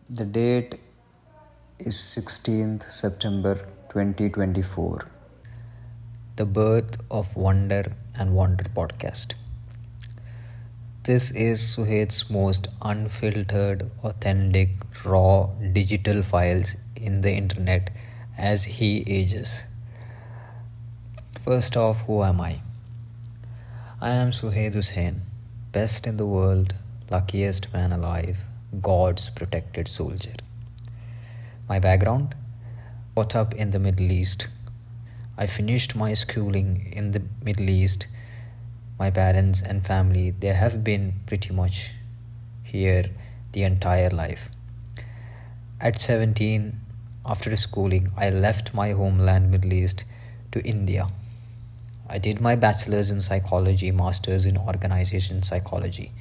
The date is 16th September 2024. The birth of Wonder and Wonder podcast. This is Suhait's most unfiltered, authentic, raw digital files in the internet as he ages. First off, who am I? I am Suhaid Hussain, best in the world, luckiest man alive, God's protected soldier. My background? Brought up in the Middle East. I finished my schooling in the Middle East. My parents and family, they have been pretty much here the entire life. At 17, after schooling, I left my homeland, Middle East, to India. I did my bachelor's in psychology, master's in organization psychology.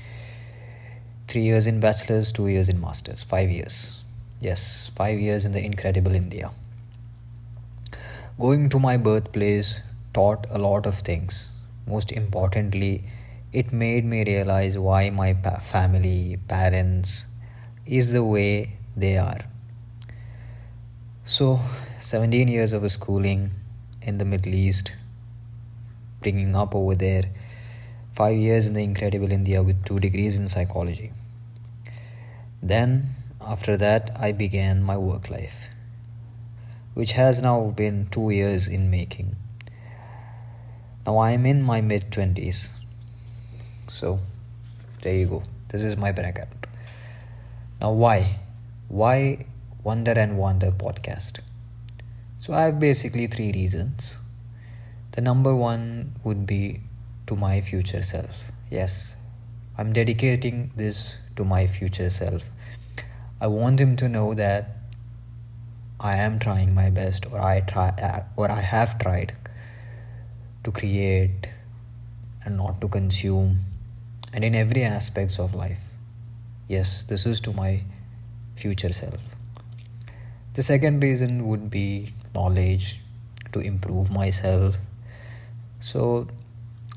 3 years in bachelor's, 2 years in master's, 5 years. Yes, 5 years in the incredible India. Going to my birthplace taught a lot of things. Most importantly, it made me realize why my family, parents is the way they are. So, 17 years of schooling in the Middle East, bringing up over there, 5 years in the incredible India with 2 degrees in psychology. Then, after that, I began my work life, which has now been 2 years in making. Now I am in my mid 20s. So, there you go. This is my bracket. Now, why? Why Wonder and Wonder podcast? So, I have basically 3 reasons. The number one would be to my future self. Yes, I'm dedicating this to my future self. I want him to know that I am trying my best, or I have tried to create and not to consume, and in every aspects of life. Yes, this is to my future self. The second reason would be knowledge, to improve myself. So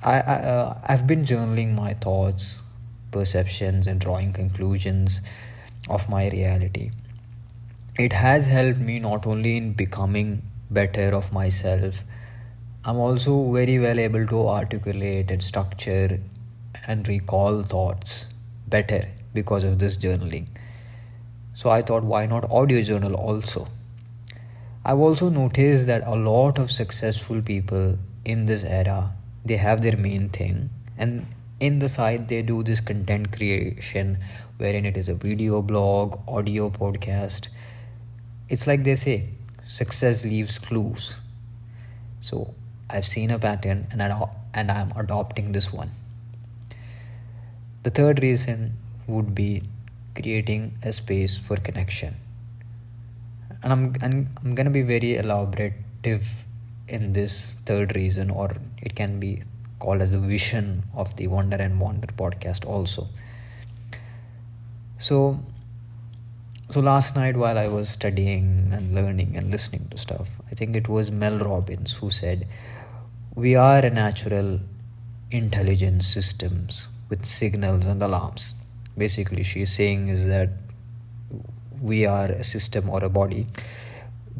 I've been journaling my thoughts, perceptions, and drawing conclusions of my reality. It has helped me not only in becoming better of myself, I'm also very well able to articulate and structure and recall thoughts better because of this journaling. So I thought, why not audio journal also? I've also noticed that a lot of successful people in this era, they have their main thing, and in the side they do this content creation wherein it is a video blog, audio podcast. It's like they say, success leaves clues. So I've seen a pattern and I'm adopting this one. The third reason would be creating a space for connection. And I'm gonna be very elaborative in this third reason, or it can be called as the vision of the Wonder and Wonder podcast also. So last night while I was studying and learning and listening to stuff, I think it was Mel Robbins who said, we are a natural intelligence systems with signals and alarms. Basically, she's saying is that we are a system or a body,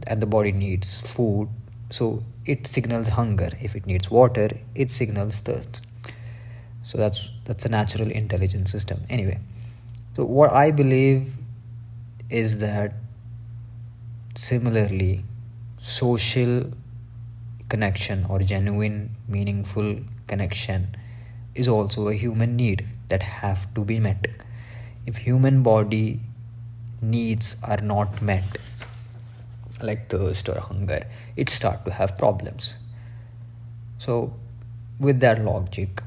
and the body needs food, so it signals hunger. If it needs water, it signals thirst. So that's a natural intelligence system. Anyway, so what I believe is that similarly, social connection or genuine meaningful connection is also a human need that have to be met. If human body needs are not met, like thirst or hunger, it start to have problems. So with that logic,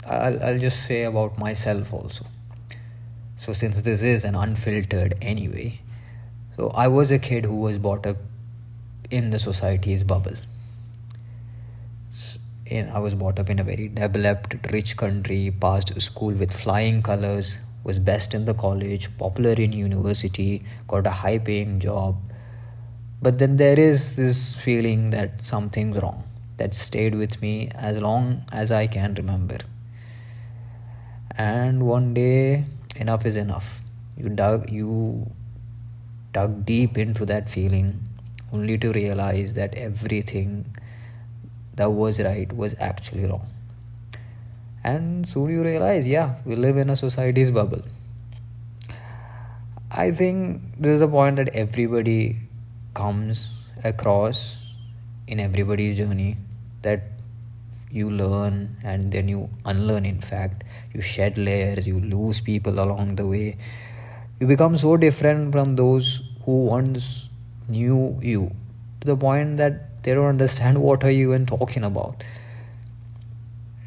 I'll just say about myself also. So since this is an unfiltered anyway, so I was a kid who was brought up in the society's bubble. I was brought up in a very developed, rich country, passed school with flying colors, was best in the college, popular in university, got a high paying job. But then there is this feeling that something's wrong that stayed with me as long as I can remember. And one day, enough is enough. You dug deep into that feeling only to realize that everything that was right was actually wrong. And soon you realize, yeah, we live in a society's bubble. I think this is a point that everybody comes across in everybody's journey, that you learn and then you unlearn. In fact, you shed layers, you lose people along the way. You become so different from those who once knew you, to the point that they don't understand what are you even talking about.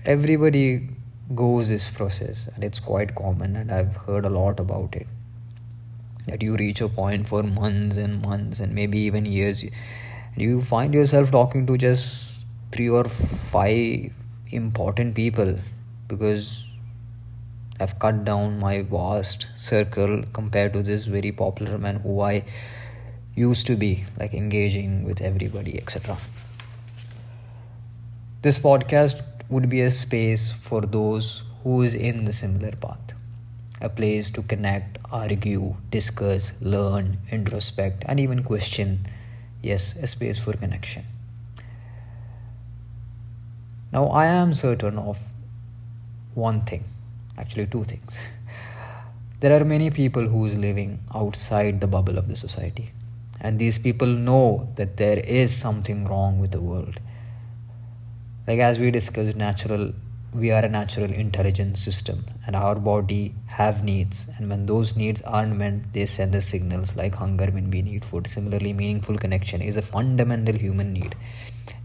Everybody goes this process, and it's quite common, and I've heard a lot about it, that you reach a point for months and maybe even years, and you find yourself talking to just 3 or 5 important people, because I've cut down my vast circle compared to this very popular man who I used to be, like engaging with everybody, etc. This podcast would be a space for those who is in the similar path, a place to connect, argue, discuss, learn, introspect, and even question. Yes, a space for connection. Now, I am certain of one thing, actually, two things. There are many people who is living outside the bubble of the society, and these people know that there is something wrong with the world. Like as we discussed, we are a natural intelligence system, and our body have needs, and when those needs aren't met, they send us signals like hunger when we need food. Similarly, meaningful connection is a fundamental human need,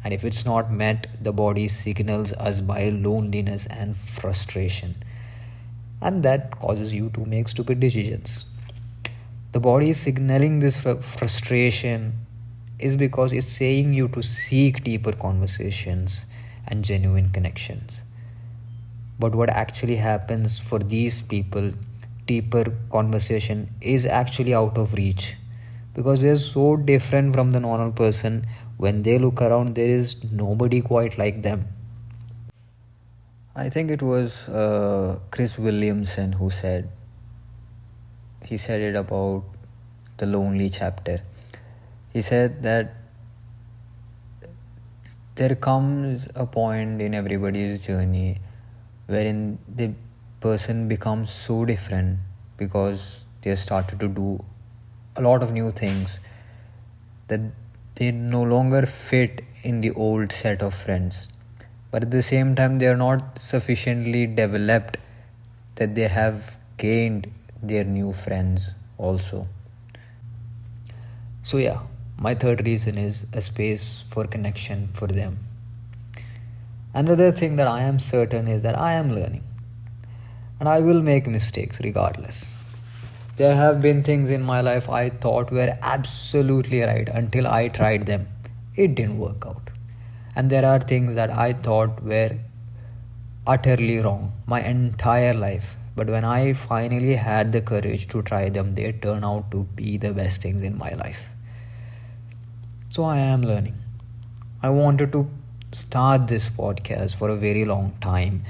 and if it's not met, the body signals us by loneliness and frustration, and that causes you to make stupid decisions. The body is signaling this frustration is because it's saying you to seek deeper conversations and genuine connections. But what actually happens for these people, deeper conversation is actually out of reach, because they're so different from the normal person. When they look around, there is nobody quite like them. I think it was Chris Williamson who said it about the lonely chapter. He said that there comes a point in everybody's journey wherein the person becomes so different because they started to do a lot of new things, that they no longer fit in the old set of friends. But at the same time, they are not sufficiently developed that they have gained their new friends also. So yeah, my third reason is a space for connection for them. Another thing that I am certain is that I am learning, and I will make mistakes regardless. There have been things in my life I thought were absolutely right until I tried them. It didn't work out. And there are things that I thought were utterly wrong my entire life. But when I finally had the courage to try them, they turned out to be the best things in my life. So I am learning. I wanted to start this podcast for a very long time,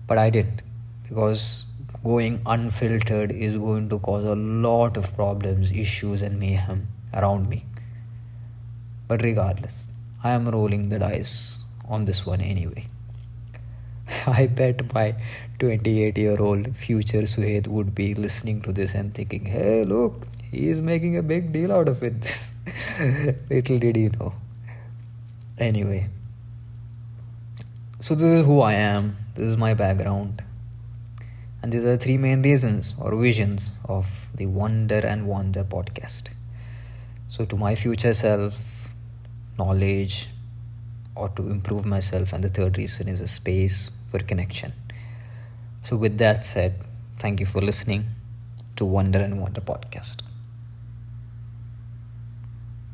but I didn't, because going unfiltered is going to cause a lot of problems, issues, and mayhem around me. But regardless, I am rolling the dice on this one anyway. I bet my 28-year-old future Suhed would be listening to this and thinking, hey, look, he is making a big deal out of it. Little did he know. Anyway, so this is who I am, this is my background, and these are 3 main reasons or visions of the Wonder and Wonder podcast. So to my future self, knowledge, or to improve myself, and the third reason is a space for connection. So with that said, thank you for listening to Wonder and Wonder podcast.